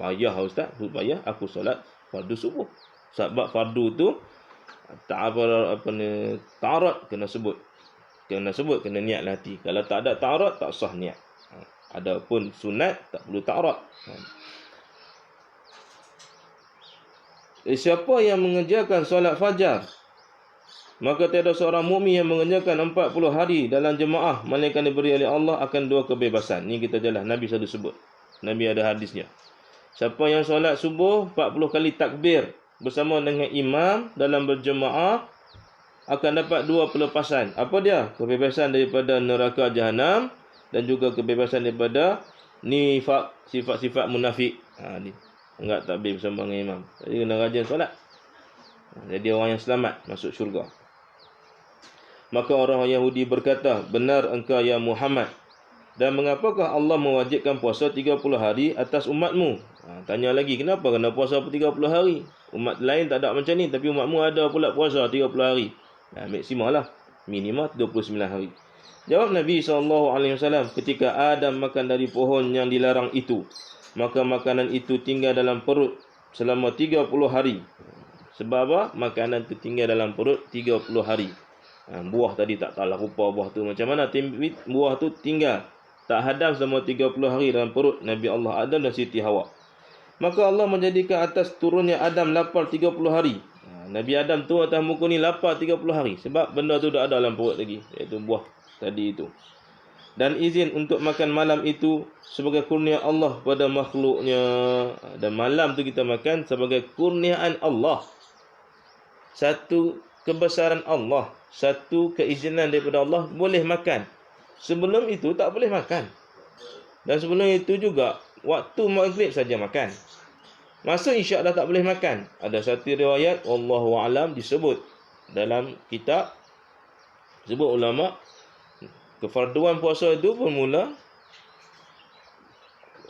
[SPEAKER 1] Payah ustaz, payah aku solat fardu subuh. Sebab fardu tu ta'arud kena sebut. Kena niat hati. Kalau tak ada ta'arud tak sah niat. Adapun sunat tak perlu ta'arud. Siapa yang mengerjakan solat fajar, maka tiada seorang mukmin yang mengerjakan 40 hari dalam jemaah melainkan diberi oleh Allah akan 2 kebebasan. Ini kita jelas Nabi selalu sebut. Nabi ada hadisnya. Siapa yang solat subuh 40 kali takbir bersama dengan imam dalam berjemaah akan dapat 2 pelepasan. Apa dia? Kebebasan daripada neraka jahanam dan juga kebebasan daripada nifak, sifat-sifat munafik. Ni enggak takbir bersama dengan imam. Jadi kena rajin solat. Jadi orang yang selamat masuk syurga. Maka orang Yahudi berkata, benar engkau ya Muhammad. Dan mengapakah Allah mewajibkan puasa 30 hari atas umatmu? Tanya lagi, kenapa kena puasa 30 hari? Umat lain tak ada macam ni, tapi umatmu ada pula puasa 30 hari. Maksimal lah. Minimum 29 hari. Jawab Nabi SAW, ketika Adam makan dari pohon yang dilarang itu, maka makanan itu tinggal dalam perut selama 30 hari. Sebab apa? Makanan itu tinggal dalam perut 30 hari. Buah tadi tak tahulah rupa buah tu macam mana. Buah tu tinggal tak hadam selama 30 hari dalam perut Nabi Allah Adam dan Siti Hawa. Maka Allah menjadikan atas turunnya Adam lapar 30 hari. Nabi Adam tu atas muka ni lapar 30 hari. Sebab benda tu dah ada dalam perut lagi, iaitu buah tadi itu. Dan izin untuk makan malam itu sebagai kurnia Allah pada makhluknya. Dan malam tu kita makan sebagai kurniaan Allah. Satu kebesaran Allah, satu keizinan daripada Allah, boleh makan. Sebelum itu tak boleh makan. Dan sebelum itu juga waktu maghrib saja makan. Masa isyak dah tak boleh makan. Ada satu riwayat wallahu alam disebut dalam kitab, sebut ulama, kefarduan puasa itu bermula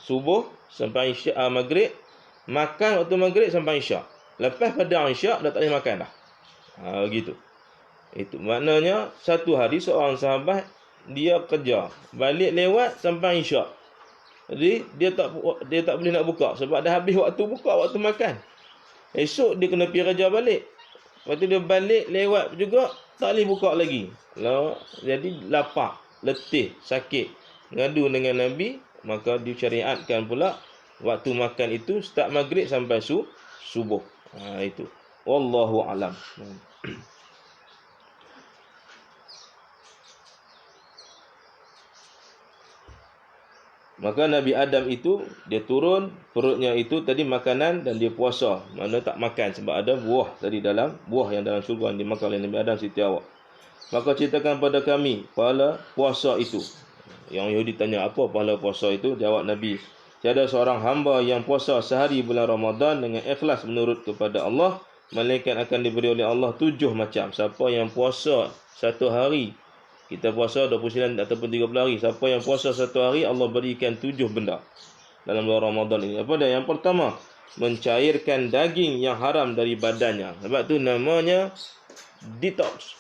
[SPEAKER 1] subuh sampai isyak, maghrib, makan waktu maghrib sampai isyak. Lepas pada isyak dah tak boleh makan dah. Begitu. Itu maknanya satu hari seorang sahabat dia kerja, balik lewat sampai isyak. Jadi dia tak boleh nak buka sebab dah habis waktu buka, waktu makan. Esok dia kena pergi kerja balik. Waktu dia balik lewat juga tak boleh buka lagi. Jadi lapar, letih, sakit. Ngadu dengan Nabi, maka disyariatkan pula waktu makan itu start maghrib sampai subuh. Itu. Wallahu alam. Maka Nabi Adam itu dia turun, perutnya itu tadi makanan dan dia puasa. Mana tak makan sebab ada buah tadi dalam, buah yang dalam syurga yang dimakan oleh Nabi Adam Siti Hawa. Maka ceritakan pada kami pahala puasa itu. Yang Yahudi tanya apa pahala puasa itu? Jawab Nabi, tiada seorang hamba yang puasa sehari bulan Ramadan dengan ikhlas menurut kepada Allah malaikat akan diberi oleh Allah 7 macam. Siapa yang puasa satu hari, kita puasa 29 ataupun 30 hari, siapa yang puasa satu hari, Allah berikan 7 benda dalam bulan Ramadan ini. Apa dia? Yang pertama, mencairkan daging yang haram dari badannya. Sebab tu namanya detox.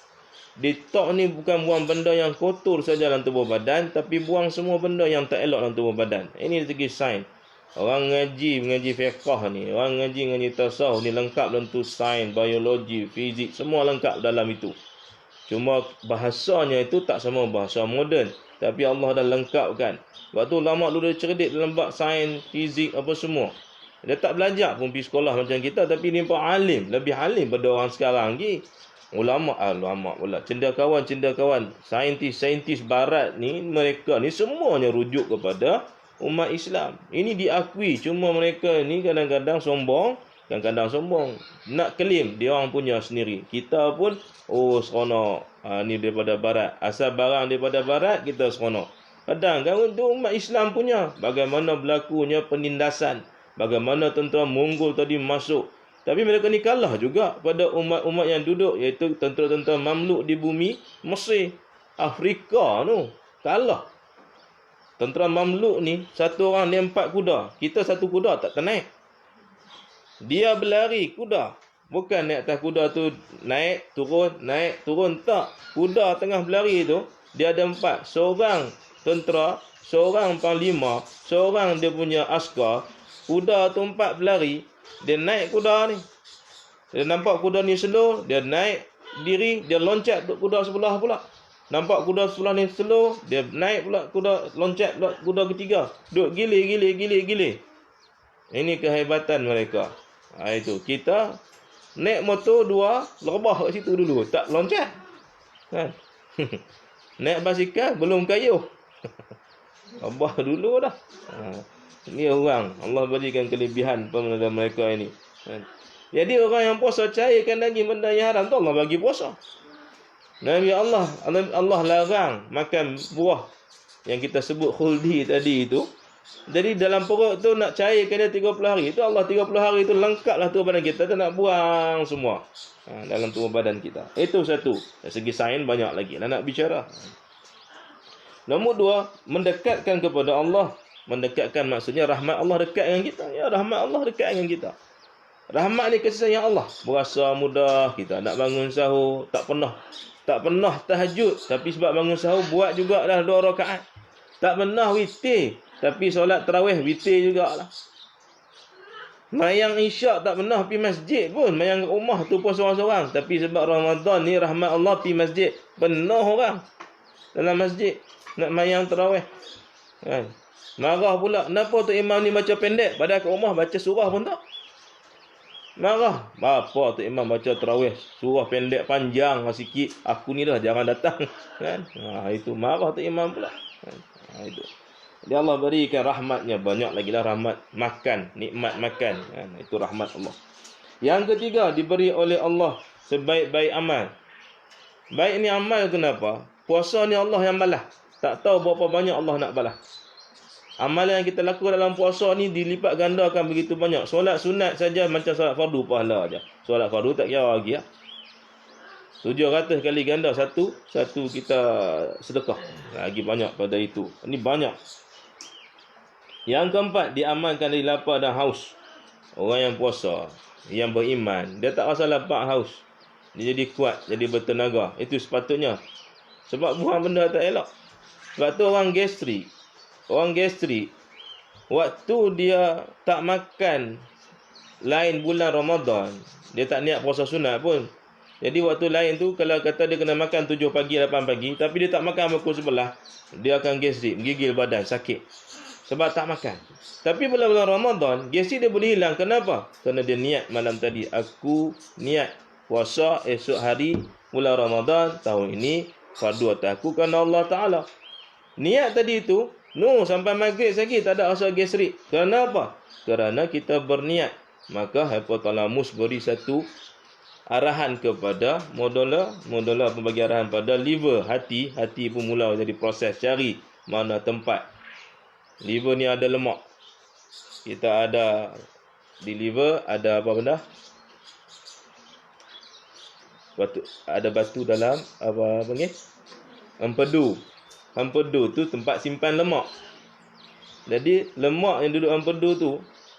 [SPEAKER 1] Detox ni bukan buang benda yang kotor saja dalam tubuh badan, tapi buang semua benda yang tak elok dalam tubuh badan. Ini dari segi sains. Orang mengaji fiqh ni, orang mengaji tasawuf ni lengkap dalam tu, sains, biologi, fizik, semua lengkap dalam itu. Cuma bahasanya itu tak sama bahasa moden, tapi Allah dah lengkapkan. Sebab tu ulama dulu cerdik dalam bab sains, fizik apa semua. Dia tak belajar pun pergi sekolah macam kita, tapi dia pun alim, lebih alim pada orang sekarang lagi. Ulama pula, cendekiawan, saintis barat ni, mereka ni semuanya rujuk kepada umat Islam. Ini diakui, cuma mereka ni kadang-kadang sombong, nak claim dia orang punya sendiri. Kita pun seronok, ni daripada barat, asal barang daripada barat kita seronok. Kadang-kadang itu umat Islam punya, bagaimana berlakunya penindasan, bagaimana tentera Mongol tadi masuk. Tapi mereka ni kalah juga pada umat-umat yang duduk, iaitu tentera-tentera Mamluk di bumi Mesir, Afrika tu. Kalah. Tentera Mamluk ni, satu orang dia 4 kuda. Kita satu kuda tak naik. Dia berlari kuda. Bukan naik atas kuda tu naik, turun. Tak. Kuda tengah berlari tu, dia ada 4. Seorang tentera, seorang panglima, seorang dia punya askar. Kuda tu 4 berlari. Dia naik kuda ni. Dia nampak kuda ni slow, dia naik diri, dia loncat duk kuda sebelah pula. Nampak kuda sebelah ni slow, dia naik pula kuda, loncat pula kuda ketiga. Duk gilir. Ini kehebatan mereka. Itu kita naik motor 2, lerbah kat situ dulu, tak loncat. Kan? Naik basikal belum kayuh. Lerbah dulu dah. Ini orang Allah berikan kelebihan pada mereka ini. Jadi orang yang puasa cairkan lagi benda yang haram tu Allah bagi puasa. Nabi Allah larang makan buah yang kita sebut khuldi tadi itu. Jadi dalam perut tu nak cairkan dia 30 hari. Itu Allah 30 hari itu lengkaplah tubuh badan kita. Kita nak buang semua dalam tubuh badan kita. Itu satu. Dari segi sains banyak lagi nak bicara. Nombor 2, mendekatkan kepada Allah. Mendekatkan maksudnya rahmat Allah dekat dengan kita. Ya, rahmat Allah dekat dengan kita. Rahmat ni kasih sayang Allah. Berasa mudah kita nak bangun sahur, tak pernah tahajud, tapi sebab bangun sahur buat jugalah 2 rakaat. Tak pernah witir, tapi solat tarawih witir jugalah. Mayang isyak tak pernah pergi masjid pun, mayang rumah tu pun seorang-seorang, tapi sebab Ramadan ni rahmat Allah pergi masjid, penuh orang dalam masjid nak mayang tarawih. Kan? Marah pula, kenapa tu imam ni baca pendek, padahal kat rumah baca surah pun tak. Marah, apa tu imam baca tarawih surah pendek panjang sikit, aku ni dah jangan datang. Kan? Itu marah tu imam pula. Itu. Jadi Allah berikan rahmatnya, banyak lagi lah rahmat makan, nikmat makan. Kan? Itu rahmat Allah. Yang ketiga, diberi oleh Allah sebaik-baik amal. Baik ni amal kenapa? Puasa ni Allah yang balas. Tak tahu berapa banyak Allah nak balas. Amalan yang kita lakukan dalam puasa ni dilipat gandakan begitu banyak. Solat sunat saja macam solat fardu pahala aja. Solat fardu tak kira lagi ya. 700 kali ganda satu kita sedekah. Lagi banyak pada itu. Ini banyak. Yang keempat, diamalkan dari lapar dan haus. Orang yang puasa, yang beriman, dia tak rasa lapar haus. Dia jadi kuat, jadi bertenaga. Itu sepatutnya. Sebab buang benda tak elok. Sebab tu orang gastrik, waktu dia tak makan lain bulan Ramadan, dia tak niat puasa sunat pun. Jadi waktu lain tu, kalau kata dia kena makan 7 pagi, 8 pagi, tapi dia tak makan pukul 11, dia akan gastrik, menggigil badan, sakit. Sebab tak makan. Tapi bulan-bulan Ramadan, gastrik dia boleh hilang. Kenapa? Kerana dia niat malam tadi, aku niat puasa esok hari bulan Ramadan tahun ini, fardu atas aku kerana Allah Ta'ala. Niat tadi itu, sampai maghrib lagi tak ada rasa gastrik. Kerana apa? Kerana kita berniat. Maka hypothalamus beri satu arahan kepada modula membagi arahan pada liver, hati pun mula jadi proses cari mana tempat. Liver ni ada lemak. Kita ada di liver ada apa benda? Ada batu dalam apa panggil? Empedu. Empedu tu tempat simpan lemak. Jadi lemak yang duduk empedu tu,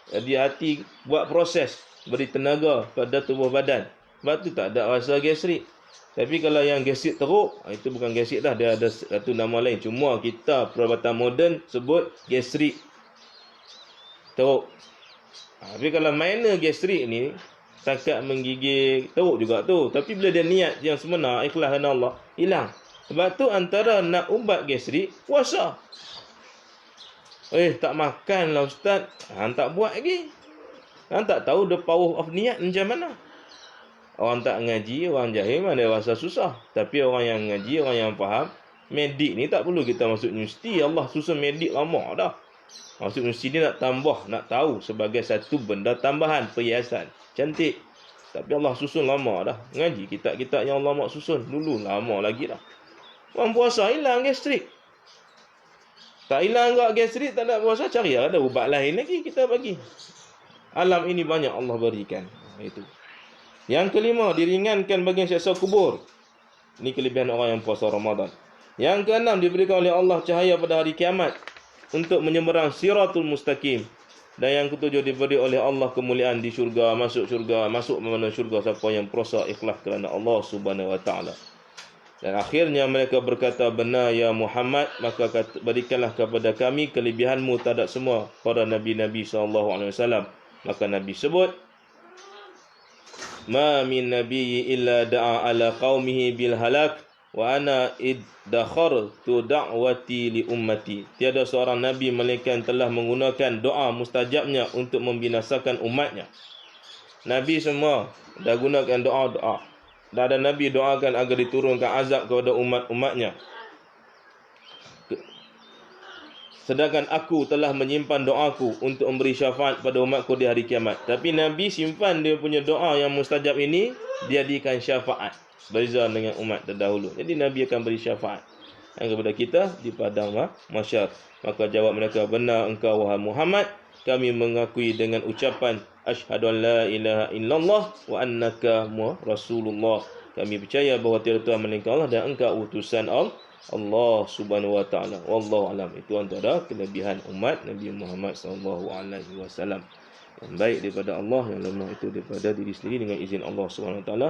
[SPEAKER 1] jadi hati buat proses, beri tenaga pada tubuh badan. Sebab tu tak ada rasa gastrik. Tapi kalau yang gastrik teruk, itu bukan gastrik dah, dia ada satu nama lain. Cuma kita perubatan moden sebut gastrik teruk. Tapi kalau minor gastrik ni, takat menggigil, teruk juga tu. Tapi bila dia niat yang sebenar, ikhlas kerana Allah, hilang. Sebab tu antara nak ubat gastrik, puasa. Tak makan lah ustaz. Hang tak buat lagi. Hang tak tahu the power of niat macam mana. Orang tak ngaji, orang jahil mana rasa susah. Tapi orang yang ngaji, orang yang faham, medik ni tak perlu kita masuk universiti. Allah susun medik lama dah. Masuk universiti ni nak tambah, nak tahu sebagai satu benda tambahan, perhiasan. Cantik. Tapi Allah susun lama dah. Ngaji kitab-kitab yang Allah mak susun dulu lama lagi dah. Orang puasa hilang gastrik. Tak hilang enggak gastrik, tak nak puasa, cari ada ubat lain lagi kita bagi. Alam ini banyak Allah berikan. Itu. Yang kelima, diringankan bagian siksa kubur. Ini kelebihan orang yang puasa Ramadan. Yang keenam, diberikan oleh Allah cahaya pada hari kiamat untuk menyeberang siratul mustaqim. Dan yang ketujuh, diberi oleh Allah kemuliaan di syurga, masuk mana syurga siapa yang puasa ikhlas kerana Allah Subhanahu wa taala. Dan akhirnya mereka berkata, benar ya Muhammad, maka berikanlah kepada kami kelebihanmu terhadap semua para nabi-nabi SAW. Maka Nabi sebut, ma min nabiyyi illa da'a ala qaumihi bil halak wa ana iddakhartu da'wati li ummati. Tiada seorang nabi melainkan telah menggunakan doa mustajabnya untuk membinasakan umatnya. Nabi semua dah gunakan doa-doa. Dah ada nabi doakan agar diturunkan azab kepada umat-umatnya. Sedangkan aku telah menyimpan doaku untuk memberi syafaat pada umatku di hari kiamat. Tapi Nabi simpan dia punya doa yang mustajab ini, dia jadikan syafaat. Berbeza dengan umat terdahulu. Jadi Nabi akan beri syafaat kepada kita di padang mahsyar. Maka jawab mereka, benar engkau wahai Muhammad, kami mengakui dengan ucapan asyhadu an la ilaha illallah wa annaka rasulullah. Kami percaya bahawa tiada Tuhan melainkan Allah dan engkau utusan Allah Subhanahu wa taala. Wallahu alam. Itu antara kelebihan umat Nabi Muhammad sallallahu alaihi wasallam. Yang baik daripada Allah, yang lemah itu daripada diri sendiri dengan izin Allah Subhanahu wa taala.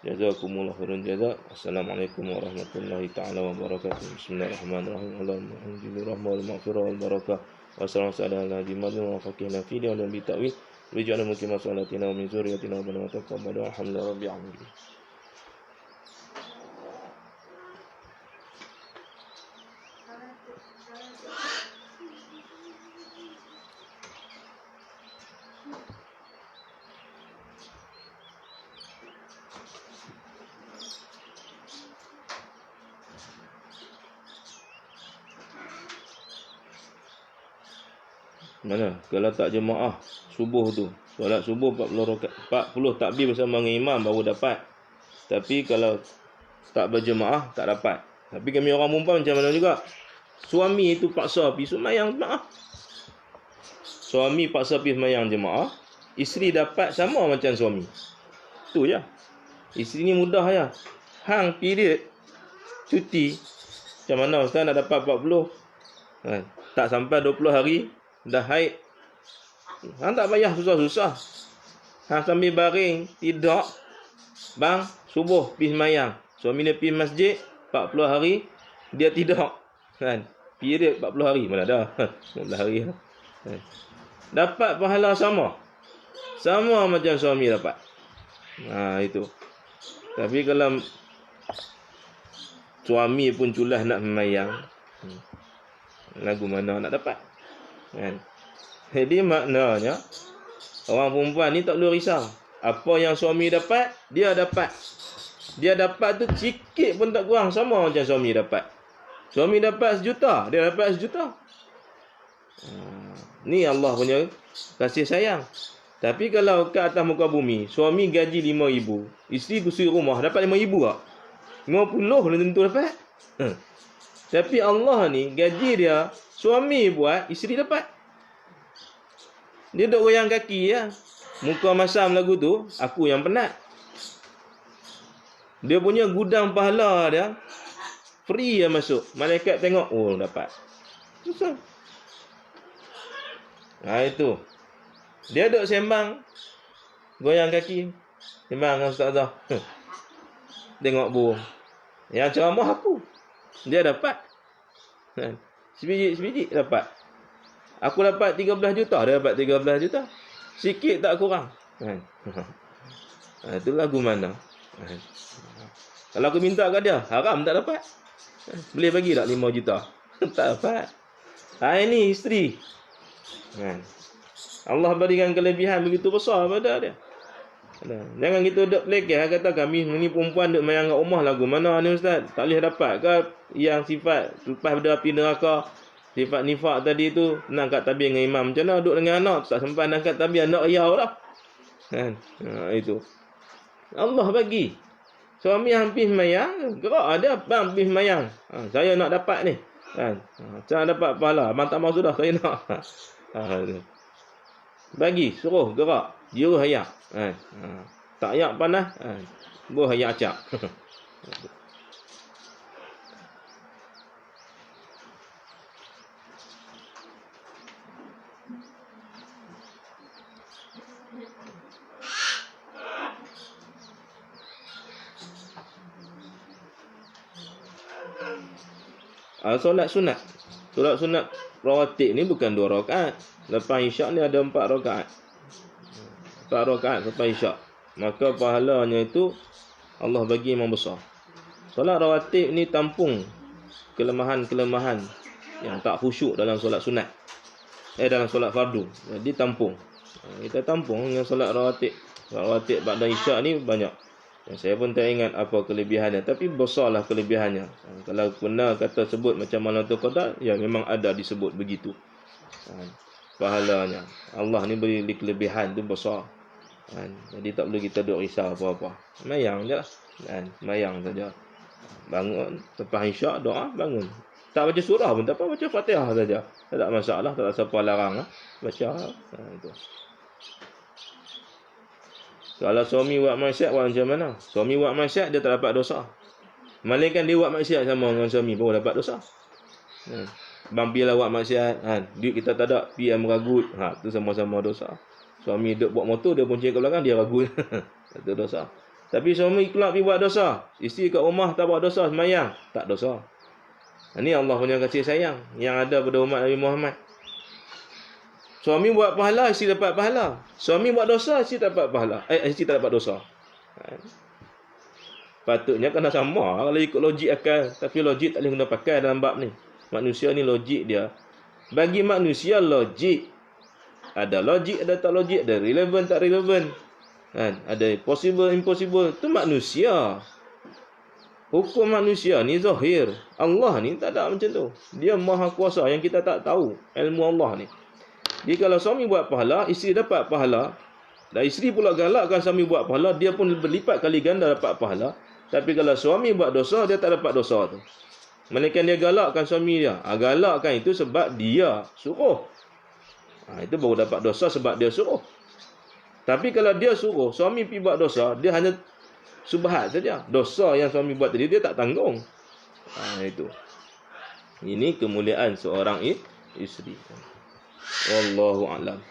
[SPEAKER 1] Jazakumullahu khairan jazak. Assalamualaikum warahmatullahi taala wabarakatuh. Bismillahirrahmanirrahim. Alhamdulillah wal maghfirah wal barakah. Wassalamu ala nabiyyina wa faqihna fi din wa bi ta'wil. Rijana mungkin masalatina wa min zuriyatina wa bana taqabbal. Alhamdulillah rabbil alamin. Mana? Kalau tak jemaah subuh tu, solat subuh 40 takbir bersama dengan imam baru dapat. Tapi kalau tak berjemaah tak dapat. Tapi kami orang perempuan macam mana juga? Suami itu paksa pergi sembahyang jemaah. Suami paksa pergi sembahyang jemaah, isteri dapat sama macam suami. Tu je. Isteri ni mudah ya. Hang period cuti macam mana ustaz nak dapat 40? Tak sampai 20 hari dah haid. Hang tak payah susah-susah. Hang sambil baring, tidur, bang, subuh pergi sembahyang. Suami dia pergi masjid 40 hari, dia tidur. Period 40 hari. Mana dah? 15 hari. Dapat pahala sama. Sama macam suami dapat. Itu. Tapi kalau suami pun culas nak sembahyang, lagu mana nak dapat? Jadi maknanya orang perempuan ni tak perlu risau. Apa yang suami dapat, dia dapat. Dia dapat tu sikit pun tak kurang, sama macam suami dapat. Suami dapat 1 juta, dia dapat 1 juta. Ni Allah punya kasih sayang. Tapi kalau ke atas muka bumi, suami gaji 5,000, isteri kursi rumah dapat 5,000 tak? 50 belum tentu dapat. Tapi Allah ni gaji dia, suami buat, isteri dapat. Dia duk goyang kaki ya. Muka masam lagu tu, aku yang penat. Dia punya gudang pahala dia free yang masuk. Malaikat tengok, oh dapat. Susah. Itu. Dia duduk sembang, goyang kaki, sembang dengan ustazah. Tengok burung. Yang ceramah aku. Dia dapat. Sebiji dapat. Aku dapat 13 juta, dia dapat 13 juta. Sikit tak kurang. Itu lagu mana? Kalau aku minta kat dia, haram tak dapat. Boleh bagi tak 5 juta? Tak dapat. Ini isteri. Allah berikan kelebihan begitu besar pada dia. Jangan kita duduk pelekeh kata kami ni perempuan duduk mayang kat rumah lagu mana ni ustaz? Tak boleh dapat ke yang sifat lepas pada api neraka, sifat nifak tadi tu nak kat tabir dengan imam. Macam mana duduk dengan anak tak sempat nak kat tabir, nak riau dah. Itu. Allah bagi. Suami hampir mayang, gerak ada bang hampir mayang. Saya nak dapat ni. Saya dapat pahala. Abang tak mau sudah saya nak. Bagi, suruh gerak, jiru hayak. Tak ayak panas, hayak acak. Solat sunat rawatib ni bukan 2 rakaat. Lepas isyak ni ada 4 rakaat. 4 rakaat lepas isyak. Maka pahalanya itu Allah bagi memang besar. Solat rawatib ni tampung kelemahan-kelemahan yang tak khusyuk dalam solat sunat. Dalam solat fardu. Jadi tampung. Kita tampung dengan solat rawatib. Solat rawatib ba'da isyak ni banyak. Saya pun tak ingat apa kelebihannya, tapi besarlah kelebihannya. Kalau pernah kata sebut macam Lailatul Qadar, ya memang ada disebut begitu. Pahalanya Allah ni beri kelebihan tu besar. Jadi tak perlu kita duk risau apa-apa. Mayang je lah. Mayang saja. Bangun lepas isyak doa, bangun. Tak baca surah pun tak apa, baca Fatihah saja. Tak ada masalah, tak ada siapa larang baca. Itu. Kalau suami buat maksiat, macam mana? Suami buat maksiat, dia tak dapat dosa. Malaikat dia buat maksiat sama dengan suami, baru dapat dosa. Bang pilah buat maksiat, duit kita tak ada, pi yang meragut, tu sama-sama dosa. Suami duduk buat motor, dia bonceng ke belakang, dia ragut. Itu dosa. Tapi suami keluar pergi buat dosa, isteri kat rumah tak buat dosa, semayang, tak dosa. Ini Allah punya kasih sayang yang ada pada umat Nabi Muhammad. Suami buat pahala, isteri dapat pahala. Suami buat dosa, isteri dapat pahala. Isteri tak dapat dosa. Patutnya kena sama kalau ikut logik akal. Tapi logik tak boleh guna pakai dalam bab ni. Manusia ni logik dia. Bagi manusia logik. Ada logik, ada tak logik. Ada relevan, tak relevan. Ada possible, impossible. Itu manusia. Hukum manusia ni zahir. Allah ni tak ada macam tu. Dia maha kuasa yang kita tak tahu. Ilmu Allah ni. Jadi kalau suami buat pahala, isteri dapat pahala. Dan isteri pula galakkan suami buat pahala, dia pun berlipat kali ganda dapat pahala. Tapi kalau suami buat dosa, dia tak dapat dosa tu. Melainkan dia galakkan suami dia. Galakkan itu sebab dia suruh. Itu baru dapat dosa sebab dia suruh. Tapi kalau dia suruh, suami pergi buat dosa, dia hanya subhat saja. Dosa yang suami buat tadi, dia tak tanggung. Itu. Ini kemuliaan seorang isteri. Wallahu a'lam.